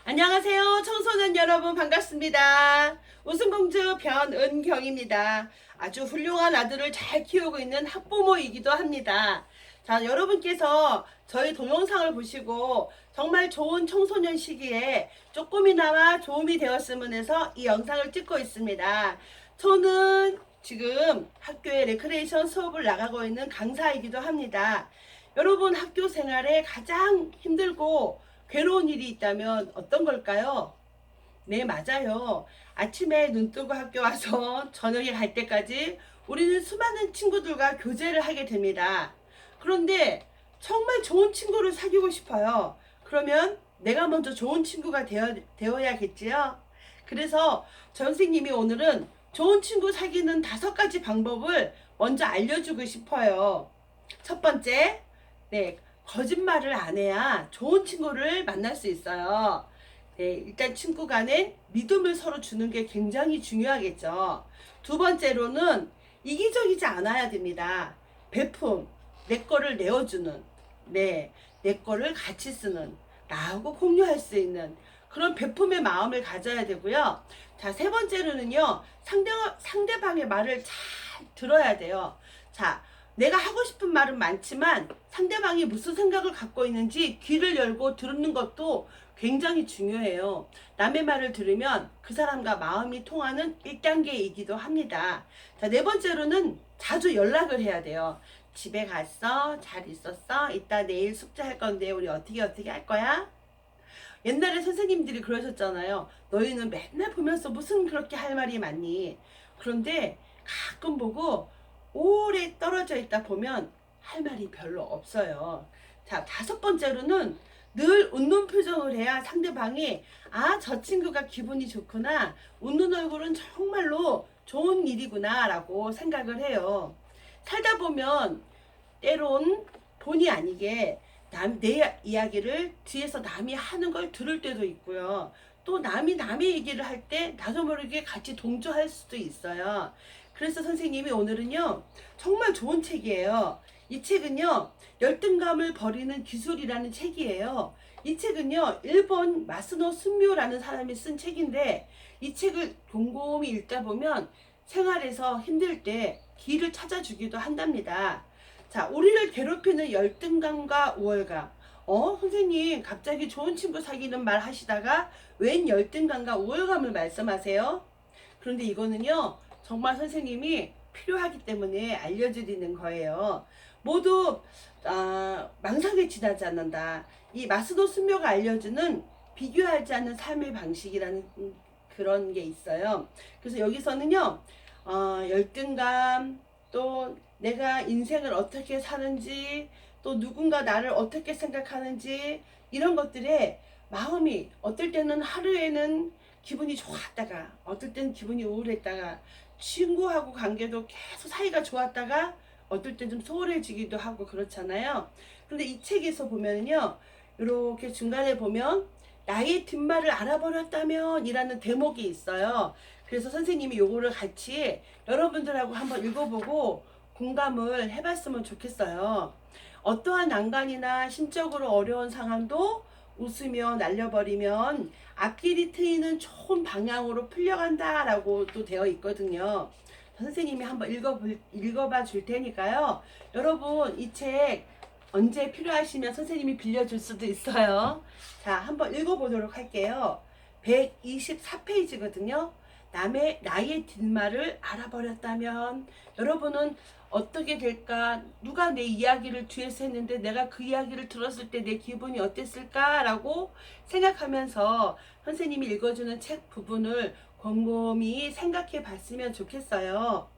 안녕하세요. 청소년 여러분 반갑습니다. 웃음공주 변은경입니다. 아주 훌륭한 아들을 잘 키우고 있는 학부모이기도 합니다. 자, 여러분께서 저희 동영상을 보시고 정말 좋은 청소년 시기에 조금이나마 도움이 되었으면 해서 이 영상을 찍고 있습니다. 저는 지금 학교에 레크레이션 수업을 나가고 있는 강사이기도 합니다. 여러분 학교 생활에 가장 힘들고 괴로운 일이 있다면 어떤 걸까요? 네, 맞아요. 아침에 눈 뜨고 학교 와서 저녁에 갈 때까지 우리는 수많은 친구들과 교제를 하게 됩니다. 그런데 정말 좋은 친구를 사귀고 싶어요. 그러면 내가 먼저 좋은 친구가 되어야겠지요? 그래서 선생님이 오늘은 좋은 친구 사귀는 5가지 방법을 먼저 알려주고 싶어요. 첫 번째, 네, 거짓말을 안 해야 좋은 친구를 만날 수 있어요. 네, 일단 친구 간에 믿음을 서로 주는 게 굉장히 중요하겠죠. 두 번째로는 이기적이지 않아야 됩니다. 베품, 내 거를 내어주는, 네, 내 거를 같이 쓰는, 나하고 공유할 수 있는 그런 베품의 마음을 가져야 되고요. 자, 세 번째로는요, 상대방의 말을 잘 들어야 돼요. 자, 내가 하고 싶은 말은 많지만 상대방이 무슨 생각을 갖고 있는지 귀를 열고 듣는 것도 굉장히 중요해요. 남의 말을 들으면 그 사람과 마음이 통하는 1단계이기도 합니다. 자, 네 번째로는 자주 연락을 해야 돼요. 집에 갔어? 잘 있었어? 이따 내일 숙제할 건데 우리 어떻게 할 거야? 옛날에 선생님들이 그러셨잖아요. 너희는 맨날 보면서 무슨 그렇게 할 말이 많니? 그런데 가끔 보고 오래 떨어져 있다 보면 할 말이 별로 없어요. 자, 5번째로는 늘 웃는 표정을 해야 상대방이 저 친구가 기분이 좋구나. 웃는 얼굴은 정말로 좋은 일이구나 라고 생각을 해요. 살다 보면 때론 본의 아니게 내 이야기를 뒤에서 남이 하는 걸 들을 때도 있고요. 또 남이 남의 얘기를 할 때 나도 모르게 같이 동조할 수도 있어요. 그래서 선생님이 오늘은요, 정말 좋은 책이에요. 이 책은요, 열등감을 버리는 기술이라는 책이에요. 이 책은요, 일본 마스노 순묘라는 사람이 쓴 책인데, 이 책을 곰곰이 읽다 보면 생활에서 힘들 때 길을 찾아주기도 한답니다. 자, 우리를 괴롭히는 열등감과 우월감. 선생님, 갑자기 좋은 친구 사귀는 말 하시다가 웬 열등감과 우월감을 말씀하세요? 그런데 이거는요, 정말 선생님이 필요하기 때문에 알려드리는 거예요. 모두 망상에 지나지 않는다. 이 마스노 순묘가 알려주는 비교하지 않는 삶의 방식이라는 그런 게 있어요. 그래서 여기서는요, 열등감, 또 내가 인생을 어떻게 사는지, 또 누군가 나를 어떻게 생각하는지, 이런 것들에 마음이 어떨 때는 하루에는 기분이 좋았다가 어떨 때는 기분이 우울했다가 친구하고 관계도 계속 사이가 좋았다가 어떨 때 좀 소홀해지기도 하고 그렇잖아요. 근데 이 책에서 보면요, 이렇게 중간에 보면 나의 뒷말을 알아버렸다면 이라는 대목이 있어요. 그래서 선생님이 요거를 같이 여러분들하고 한번 읽어보고 공감을 해봤으면 좋겠어요. 어떠한 난관이나 심적으로 어려운 상황도 웃으며 날려버리면 앞길이 트이는 좋은 방향으로 풀려간다 라고 또 되어 있거든요. 선생님이 한번 읽어봐 줄 테니까요. 여러분 이 책 언제 필요하시면 선생님이 빌려줄 수도 있어요. 자, 한번 읽어보도록 할게요. 124페이지거든요. 나의 뒷말을 알아버렸다면 여러분은 어떻게 될까? 누가 내 이야기를 뒤에서 했는데 내가 그 이야기를 들었을 때 내 기분이 어땠을까? 라고 생각하면서 선생님이 읽어주는 책 부분을 곰곰이 생각해 봤으면 좋겠어요.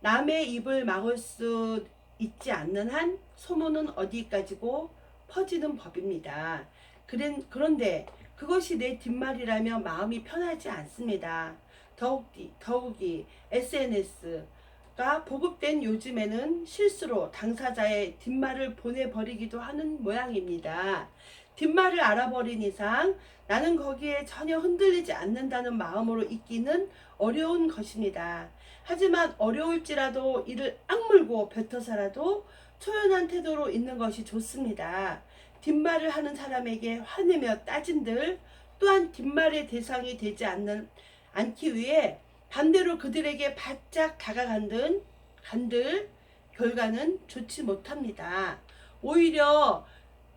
남의 입을 막을 수 있지 않는 한 소문은 어디까지고 퍼지는 법입니다. 그런데 그것이 내 뒷말이라면 마음이 편하지 않습니다. 더욱이 SNS가 보급된 요즘에는 실수로 당사자의 뒷말을 보내버리기도 하는 모양입니다. 뒷말을 알아버린 이상 나는 거기에 전혀 흔들리지 않는다는 마음으로 있기는 어려운 것입니다. 하지만 어려울지라도 이를 악물고 뱉어서라도 초연한 태도로 있는 것이 좋습니다. 뒷말을 하는 사람에게 화내며 따진들 또한 뒷말의 대상이 되지 않기 위해 반대로 그들에게 바짝 간들 결과는 좋지 못합니다. 오히려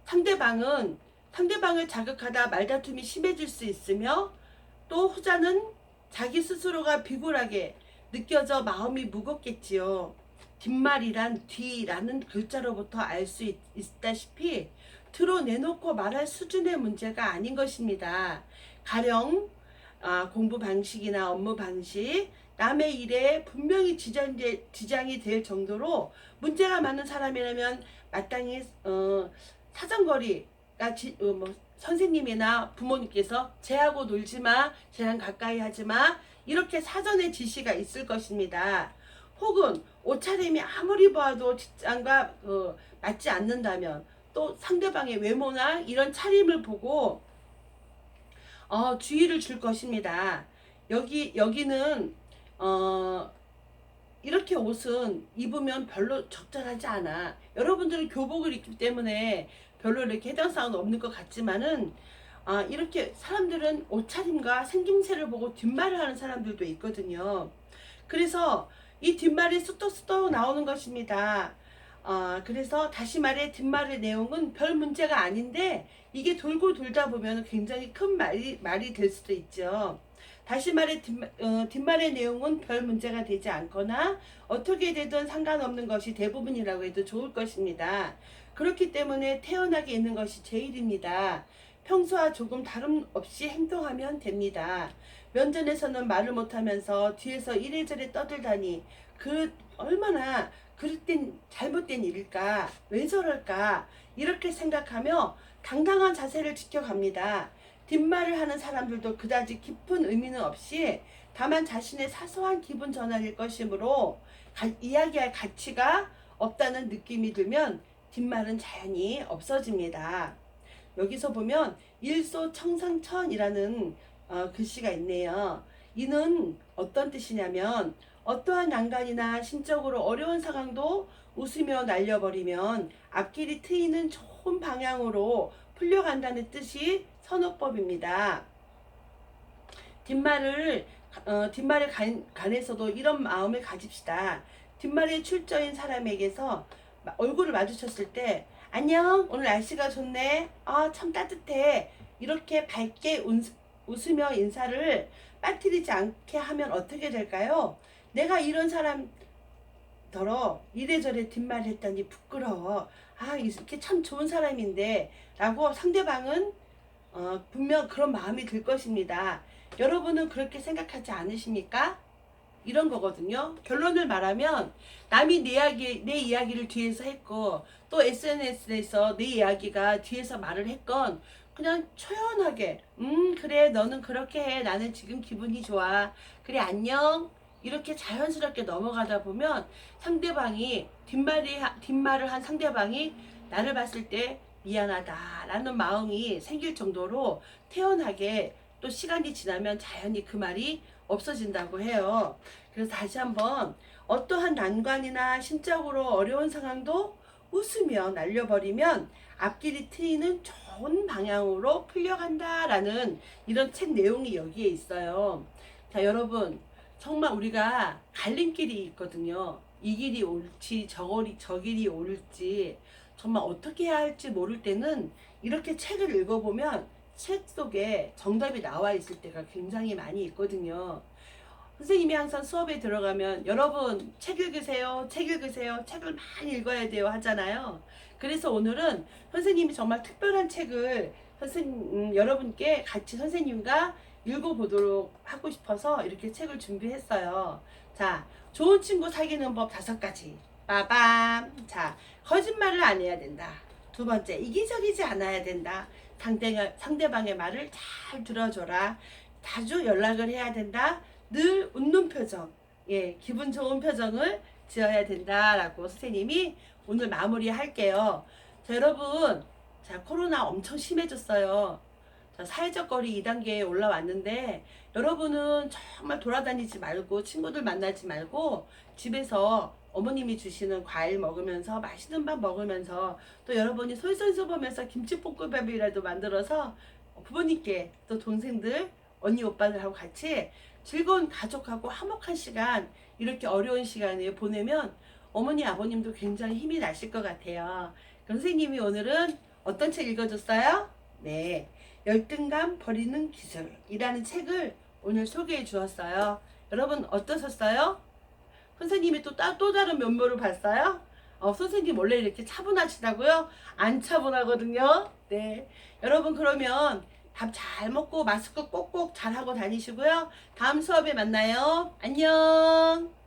상대방을 자극하다 말다툼이 심해질 수 있으며 또 후자는 자기 스스로가 비굴하게 느껴져 마음이 무겁겠지요. 뒷말이란 뒤라는 글자로부터 알 수 있다시피 드러내놓고 말할 수준의 문제가 아닌 것입니다. 가령 공부 방식이나 업무 방식, 남의 일에 분명히 지장이 될 정도로 문제가 많은 사람이라면 마땅히 사정거리가 선생님이나 부모님께서 쟤하고 놀지마, 쟤랑 가까이 하지마, 이렇게 사전에 지시가 있을 것입니다. 혹은 옷차림이 아무리 봐도 직장과 맞지 않는다면 또 상대방의 외모나 이런 차림을 보고 주의를 줄 것입니다. 여기는 이렇게 옷은 입으면 별로 적절하지 않아. 여러분들은 교복을 입기 때문에 별로 이렇게 해당 사항은 없는 것 같지만은 이렇게 사람들은 옷차림과 생김새를 보고 뒷말을 하는 사람들도 있거든요. 그래서 이 뒷말이 쑥덕쑥덕 나오는 것입니다. 그래서 다시 말해 뒷말의 내용은 별 문제가 아닌데 이게 돌고 돌다 보면 굉장히 큰 말이 될 수도 있죠. 다시 말해 뒷말의 내용은 별 문제가 되지 않거나 어떻게 되든 상관없는 것이 대부분이라고 해도 좋을 것입니다. 그렇기 때문에 태연하게 있는 것이 제일입니다. 평소와 조금 다름없이 행동하면 됩니다. 면전에서는 말을 못하면서 뒤에서 이래저래 떠들다니 얼마나 그릇된 잘못된 일일까? 왜 저럴까? 이렇게 생각하며 당당한 자세를 지켜갑니다. 뒷말을 하는 사람들도 그다지 깊은 의미는 없이 다만 자신의 사소한 기분 전환일 것이므로 이야기할 가치가 없다는 느낌이 들면 뒷말은 자연히 없어집니다. 여기서 보면 일소청상천이라는 글씨가 있네요. 이는 어떤 뜻이냐면 어떠한 난관이나 심적으로 어려운 상황도 웃으며 날려버리면 앞길이 트이는 좋은 방향으로 풀려간다는 뜻이 선호법입니다. 뒷말에 관해서도 이런 마음을 가집시다. 뒷말에 출저인 사람에게서 얼굴을 마주쳤을 때 안녕, 오늘 날씨가 좋네, 참 따뜻해, 이렇게 밝게 웃으며 인사를 빠뜨리지 않게 하면 어떻게 될까요? 내가 이런 사람더러 이래저래 뒷말 했더니 부끄러워, 이렇게 참 좋은 사람인데 라고 상대방은 분명 그런 마음이 들 것입니다. 여러분은 그렇게 생각하지 않으십니까? 이런 거거든요. 결론을 말하면 남이 내 이야기를 뒤에서 했고 또 SNS에서 내 이야기가 뒤에서 말을 했건 그냥 초연하게 그래 너는 그렇게 해, 나는 지금 기분이 좋아, 그래 안녕, 이렇게 자연스럽게 넘어가다 보면 상대방이 뒷말을 한 상대방이 나를 봤을 때 미안하다 라는 마음이 생길 정도로 태연하게 또 시간이 지나면 자연히 그 말이 없어진다고 해요. 그래서 다시 한번 어떠한 난관이나 심적으로 어려운 상황도 웃으며 날려버리면 앞길이 트이는 좋은 방향으로 풀려간다라는 이런 책 내용이 여기에 있어요. 자, 여러분, 정말 우리가 갈림길이 있거든요. 이 길이 옳지 저 길이 옳을지 정말 어떻게 해야 할지 모를 때는 이렇게 책을 읽어보면 책 속에 정답이 나와 있을 때가 굉장히 많이 있거든요. 선생님이 항상 수업에 들어가면 여러분 책 읽으세요, 책을 많이 읽어야 돼요 하잖아요. 그래서 오늘은 선생님이 정말 특별한 책을 여러분께 같이 선생님과 읽어보도록 하고 싶어서 이렇게 책을 준비했어요. 자, 좋은 친구 사귀는 법 5가지. 빠밤. 자, 거짓말을 안 해야 된다. 두 번째, 이기적이지 않아야 된다. 상대방의 말을 잘 들어줘라. 자주 연락을 해야 된다. 늘 웃는 표정, 기분 좋은 표정을 지어야 된다라고 선생님이 오늘 마무리할게요. 자, 여러분, 자, 코로나 엄청 심해졌어요. 자, 사회적 거리 2단계에 올라왔는데 여러분은 정말 돌아다니지 말고 친구들 만나지 말고 집에서 어머님이 주시는 과일 먹으면서 맛있는 밥 먹으면서 또 여러분이 솔솔 씹으면서 김치볶음밥이라도 만들어서 부모님께 또 동생들, 언니, 오빠들하고 같이 즐거운 가족하고 화목한 시간, 이렇게 어려운 시간을 보내면 어머니, 아버님도 굉장히 힘이 나실 것 같아요. 선생님이 오늘은 어떤 책 읽어줬어요? 네, 열등감 버리는 기술이라는 책을 오늘 소개해 주었어요. 여러분 어떠셨어요? 선생님이 또 다른 면모를 봤어요? 선생님 원래 이렇게 차분하시다고요? 안 차분하거든요. 네. 여러분 그러면 밥 잘 먹고 마스크 꼭꼭 잘 하고 다니시고요. 다음 수업에 만나요. 안녕.